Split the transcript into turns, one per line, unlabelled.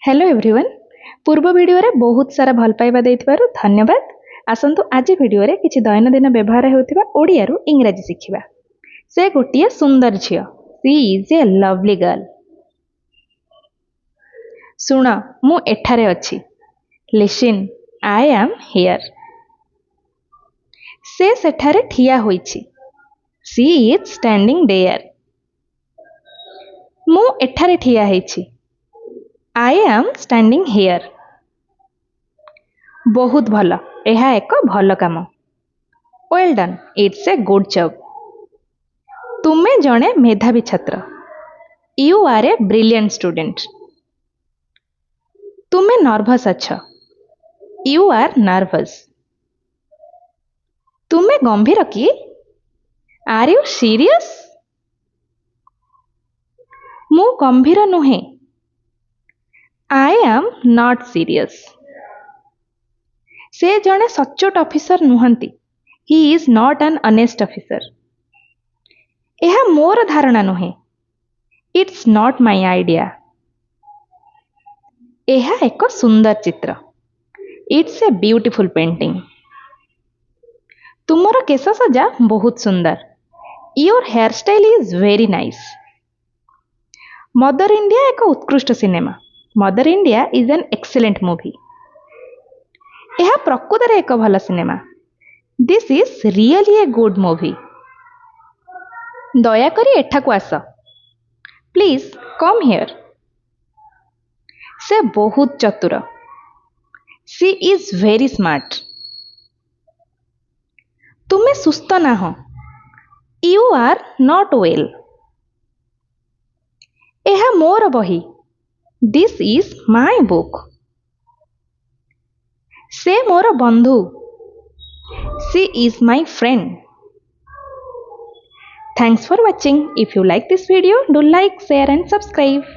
Hello everyone. पूर्व video रे बहुत सारा भल पाइबा देइथिबारु धन्यवाद। आसंतु आज वीडियो रे किछि दैनंदिन व्यवहार हेउथिबा ओडिया रु इंग्रजी शिखिबा। से गोटिए सुंदर झियो। She is a lovely girl. सुन मु एठारे अछि। Listen I am here. से सेठारे ठिया होइछि। She is standing there. मु एठारे ठिया हेछि। I am standing here. बहुत भल, यह एक भल काम। Well done, it's a good job. तुमे जणे मेधावी छात्र। You are a brilliant student. तुमे नर्वस अछ। You are nervous. तुमे गंभीर कि? Are you serious? मु गंभीर नुहे। आई एम नॉट सीरियस। से जणे सचोट ऑफिसर नुहंती। He is not an honest officer. यह मोर धारणा नुहे। It's not my idea. यह एक सुंदर चित्र। It's a beautiful painting. तुमर केश सजा बहुत सुंदर। Your hair style is very nice. Mother India एक उत्कृष्ट सिनेमा। Mother India is an excellent movie. यह प्रकृत रे एक भल सिनेमा। This is really a good movie. दयाकरी एठाकू आस। Please come here. से बहुत चतुर। She is very smart. तुमे सुस्त ना हो। You are not well. यह मोर बही। This is my book. से मोर बंधु। She is my friend. Thanks for watching. If you like this video, do like, share and subscribe.